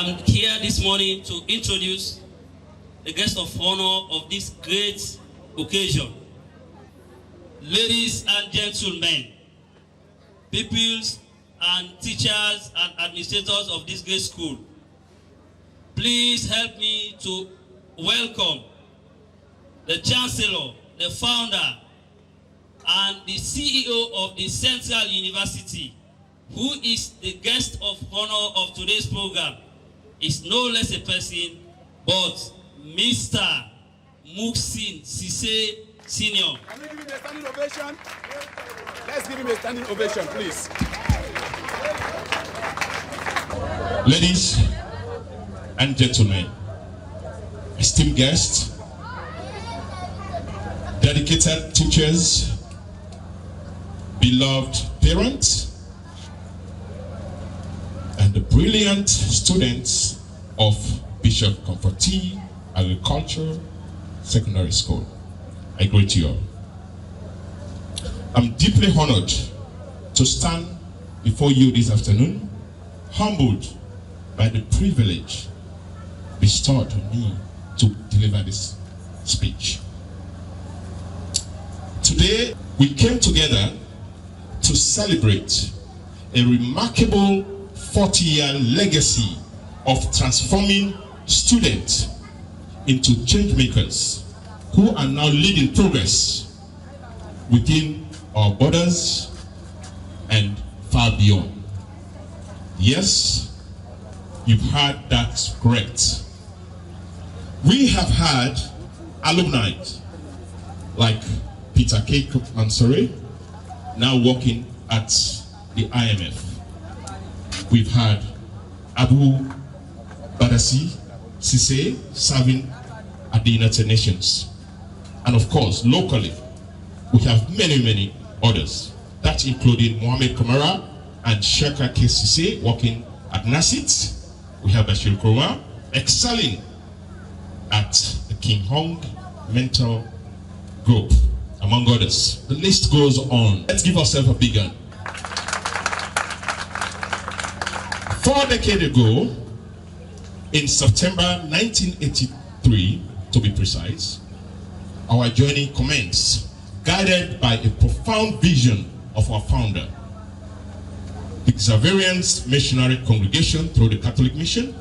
I'm here this morning to introduce the guest of honor of this great occasion. Ladies and gentlemen, pupils and teachers and administrators of this great school, please help me to welcome the Chancellor, the founder, and the CEO of the Central University, who is the guest of honor of today's program, is no less a person but Mr. Muckson Sesay Senior. Can we give him a standing ovation? Let's give him a standing ovation, please. Ladies and gentlemen, esteemed guests, dedicated teachers, beloved parents, and the brilliant students of Bishop Comforti Agriculture Secondary School, I greet you all. I'm deeply honored to stand before you this afternoon, humbled by the privilege bestowed on me to deliver this speech. Today, we came together to celebrate a remarkable 40-year legacy of transforming students into change makers who are now leading progress within our borders and far beyond. Yes, you've heard that correct. We have had alumni like Peter K. Mansore, now working at the IMF. We've had Abu Badasi Sesay serving at the United Nations. And of course, locally, we have many others. That including Mohamed Kamara and Sheka K. Sesay working at NASIT. We have Bashir Kurma excelling at the King Hong Mental Group, among others. The list goes on. Let's give ourselves a big hand. 4 decades ago, in September 1983, to be precise, our journey commenced, guided by a profound vision of our founder, the Xaverian Missionary Congregation through the Catholic Mission.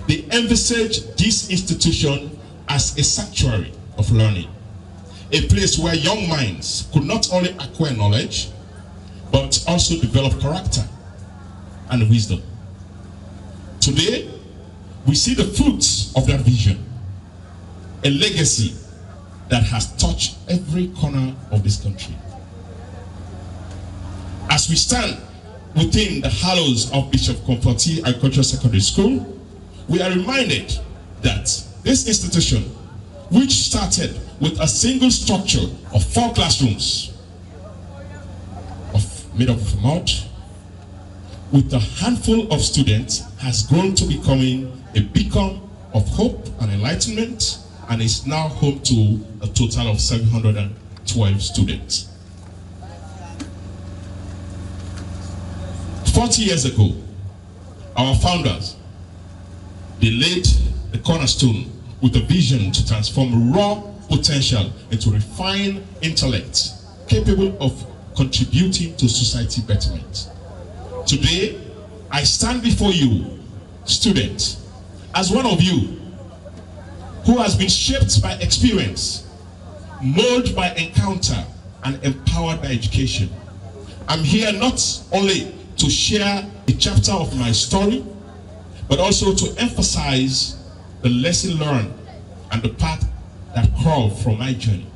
They envisaged this institution as a sanctuary of learning, a place where young minds could not only acquire knowledge, but also develop character and wisdom. Today, we see the fruits of that vision, a legacy that has touched every corner of this country. As we stand within the hallows of Bishop Comforti Agricultural Secondary School, we are reminded that this institution, which started with a single structure of 4 classrooms made up of mud, with a handful of students, has grown to becoming a beacon of hope and enlightenment, and is now home to a total of 712 students. 40 years ago, our founders, they laid the cornerstone with a vision to transform raw potential into refined intellect capable of contributing to society betterment. Today, I stand before you, students, as one of you who has been shaped by experience, molded by encounter, and empowered by education. I'm here not only to share a chapter of my story, but also to emphasize the lesson learned and the path that crawled from my journey.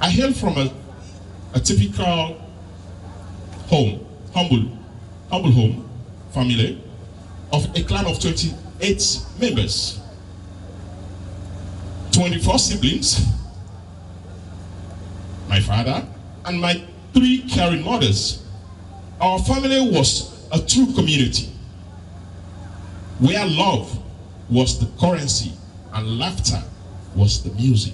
I hail from a typical home, humble home, family of a clan of 28 members, 24 siblings, my father, and my 3 caring mothers. Our family was a true community where love was the currency and laughter was the music.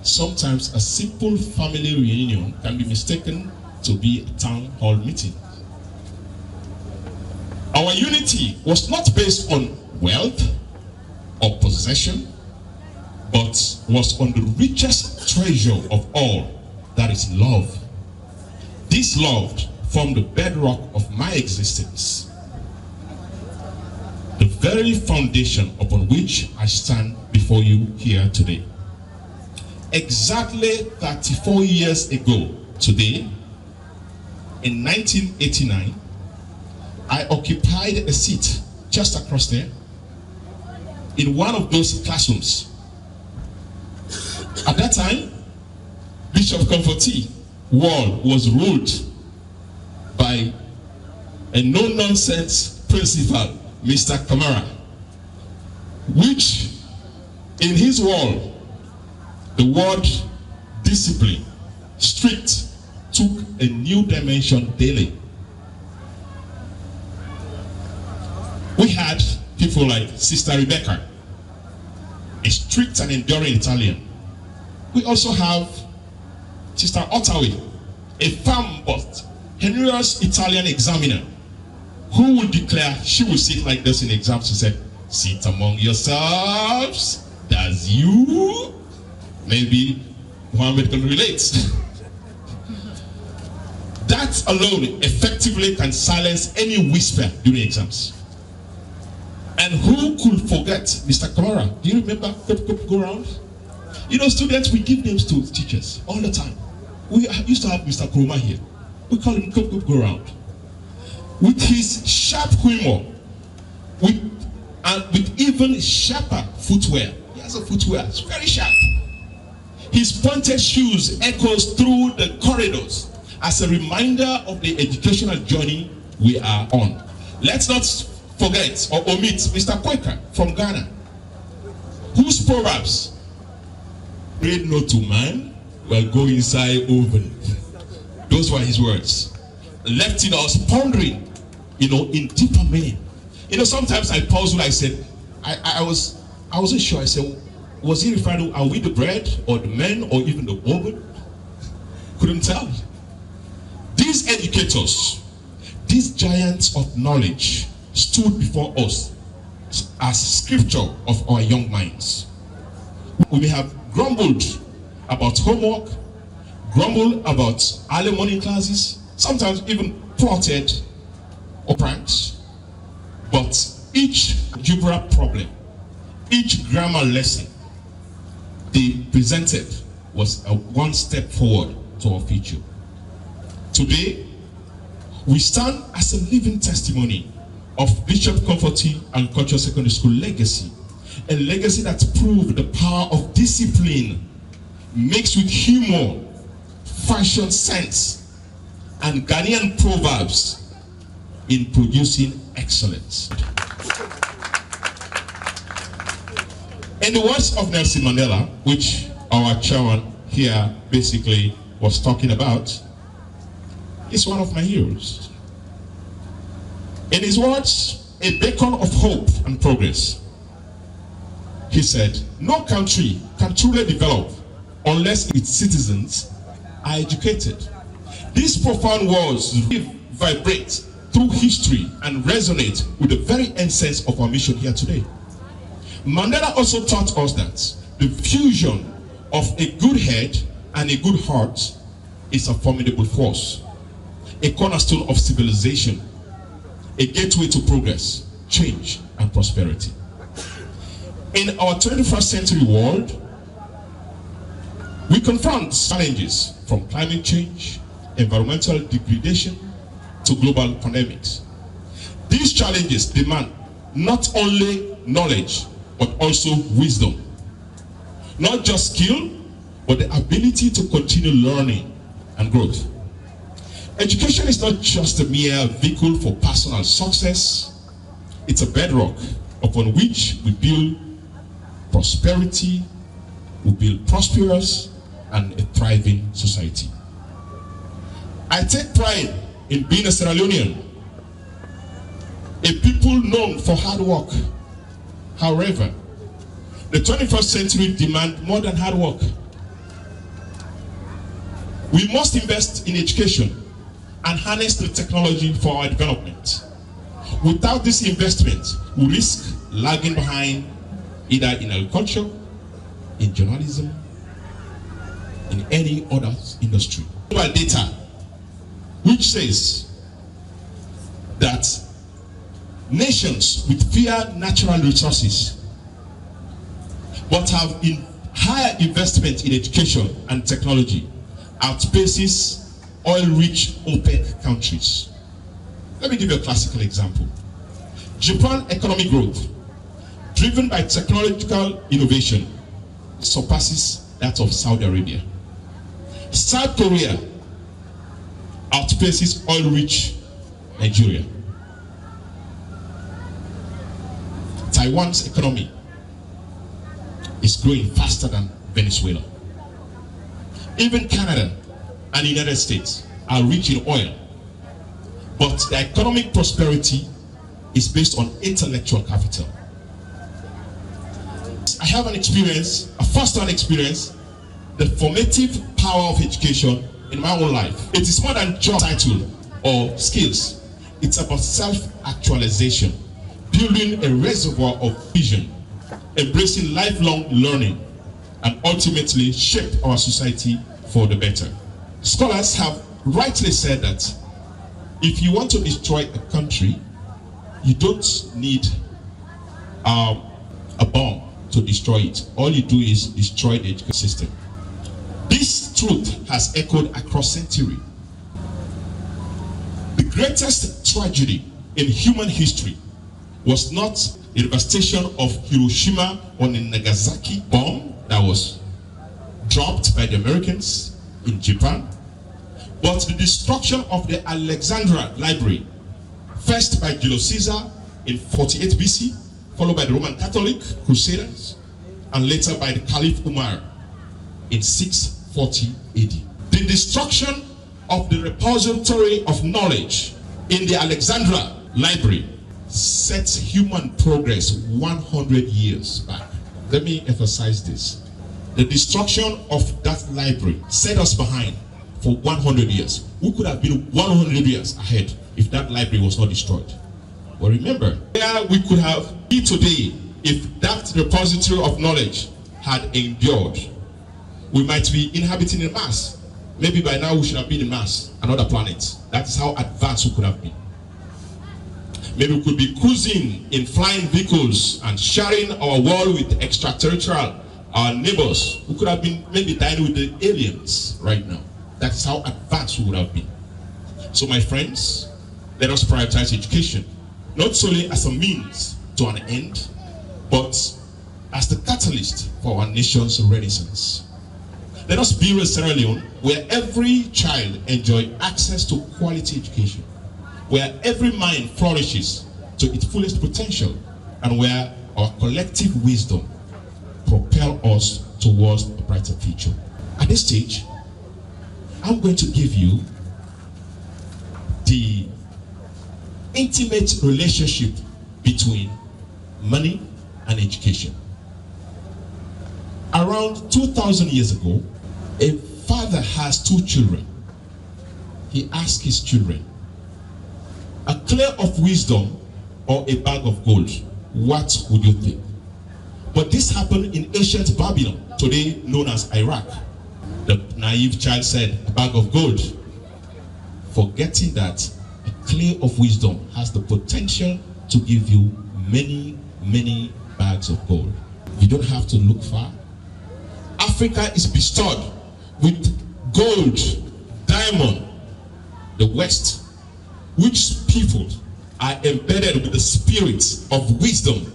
Sometimes a simple family reunion can be mistaken to be a town hall meeting. Our unity was not based on wealth or possession, but was on the richest treasure of all, that is love. This love formed the bedrock of my existence, the very foundation upon which I stand before you here today. Exactly 34 years ago today, in 1989, I occupied a seat just across there in one of those classrooms. At that time, Bishop Comforti wall was ruled by a no-nonsense principal, Mr. Kamara, which in his wall, the word discipline, strict, took a new dimension daily. We had people like Sister Rebecca, a strict and enduring Italian. We also have Sister Ottawi, a firm but generous Italian examiner, who would declare she would sit like this in exams. She said, "Sit among yourselves, that's you." Maybe Muhammad can relate. That alone effectively can silence any whisper during exams. And who could forget Mr. Kamara? Do you remember go round? You know, students, we give names to teachers all the time. We used to have Mr. Kuruma here. We call him go round. With his sharp humor, with even sharper footwear. He has a footwear, it's very sharp. His pointed shoes echoes through the corridors as a reminder of the educational journey we are on. Let's not forget or omit Mr. Quaker from Ghana, whose proverbs, "Pray not to man, well go inside oven." Those were his words, left in us pondering, in deeper meaning. Sometimes I paused when I said, I wasn't sure. I said, was he referring to, are we the bread or the men or even the woman? Couldn't tell. These educators, these giants of knowledge, stood before us as scripture of our young minds. We may have grumbled about homework, grumbled about early morning classes, sometimes even plotted or pranks, but each algebra problem, each grammar lesson they presented was a one step forward to our future. Today, we stand as a living testimony of Bishop Comforti and Cultural Secondary School legacy, a legacy that proved the power of discipline mixed with humor, fashion sense, and Ghanaian proverbs in producing excellence. In the words of Nelson Mandela, which our chairman here basically was talking about, is one of my heroes. In his words, a beacon of hope and progress. He said, "No country can truly develop unless its citizens are educated." These profound words vibrate through history and resonate with the very essence of our mission here today. Mandela also taught us that the fusion of a good head and a good heart is a formidable force, a cornerstone of civilization, a gateway to progress, change, and prosperity. In our 21st century world, we confront challenges from climate change, environmental degradation, to global pandemics. These challenges demand not only knowledge, but also wisdom. Not just skill, but the ability to continue learning and growth. Education is not just a mere vehicle for personal success. It's a bedrock upon which we build prosperity, we build prosperous and a thriving society. I take pride in being a Sierra Leonean, a people known for hard work. However, the 21st century demands more than hard work. We must invest in education and harness the technology for our development. Without this investment, we risk lagging behind either in agriculture, in journalism, in any other industry. Global data, which says that nations with fewer natural resources but have higher investment in education and technology outpaces oil-rich OPEC countries. Let me give you a classical example. Japan economic growth, driven by technological innovation, surpasses that of Saudi Arabia. South Korea outpaces oil-rich Nigeria. Taiwan's economy is growing faster than Venezuela. Even Canada and the United States are rich in oil, but their economic prosperity is based on intellectual capital. I have an experience, a first-hand experience, the formative power of education in my own life. It is more than job title or skills. It's about self-actualization, building a reservoir of vision, embracing lifelong learning, and ultimately shape our society for the better. Scholars have rightly said that if you want to destroy a country, you don't need a bomb to destroy it. All you do is destroy the education system. This truth has echoed across century. The greatest tragedy in human history was not the devastation of Hiroshima or the Nagasaki bomb that was dropped by the Americans in Japan, but the destruction of the Alexandria Library, first by Julius Caesar in 48 BC, followed by the Roman Catholic Crusaders, and later by the Caliph Umar in 640 AD. The destruction of the repository of knowledge in the Alexandria Library sets human progress 100 years back. Let me emphasize this. The destruction of that library set us behind for 100 years. We could have been 100 years ahead if that library was not destroyed. But remember, where we could have been today if that repository of knowledge had endured. We might be inhabiting a Mars. Maybe by now we should have been in Mars, another planet. That is how advanced we could have been. Maybe we could be cruising in flying vehicles and sharing our world with extraterrestrial, our neighbors. We could have been maybe dining with the aliens right now. That's how advanced we would have been. So my friends, let us prioritize education, not solely as a means to an end, but as the catalyst for our nation's renaissance. Let us build a Sierra Leone where every child enjoys access to quality education, where every mind flourishes to its fullest potential, and where our collective wisdom propels us towards a brighter future. At this stage, I'm going to give you the intimate relationship between money and education. Around 2,000 years ago, a father has two children. He asked his children, a clay of wisdom or a bag of gold, what would you think? But this happened in ancient Babylon, today known as Iraq. The naive child said, a bag of gold, forgetting that a clay of wisdom has the potential to give you many, many bags of gold. You don't have to look far. Africa is bestowed with gold, diamond, the West, which people are embedded with the spirit of wisdom,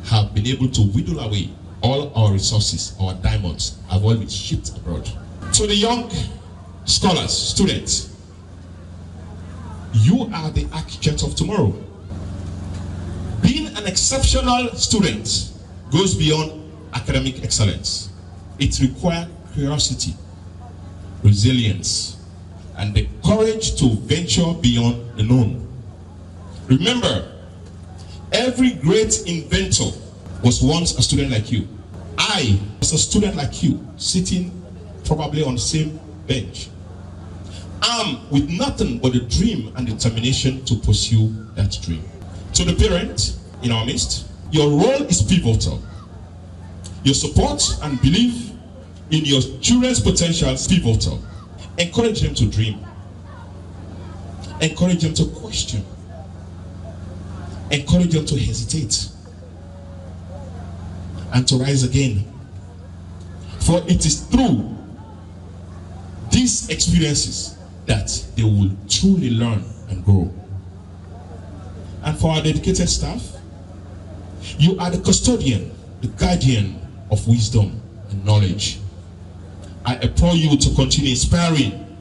have been able to whittle away all our resources, our diamonds, have all been shipped abroad. To the young scholars, students, you are the architect of tomorrow. Being an exceptional student goes beyond academic excellence. It requires curiosity, resilience, and the courage to venture beyond the known. Remember, every great inventor was once a student like you. I was a student like you, sitting probably on the same bench. armed with nothing but a dream and determination to pursue that dream. To the parent in our midst, your role is pivotal. Your support and belief in your children's potential is pivotal. Encourage them to dream. Encourage them to question. Encourage them to hesitate and to rise again. For it is through these experiences that they will truly learn and grow. And for our dedicated staff, you are the custodian, the guardian of wisdom and knowledge. I implore you to continue inspiring,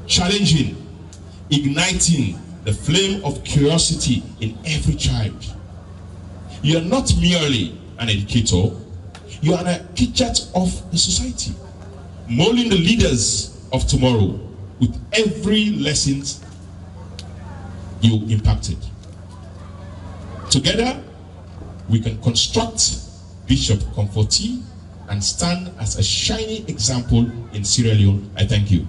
challenging, igniting the flame of curiosity in every child. You are not merely an educator, you are an architect of the society, molding the leaders of tomorrow with every lesson you impacted. Together, we can construct Bishop Comforti and stand as a shining example in Sierra Leone. I thank you.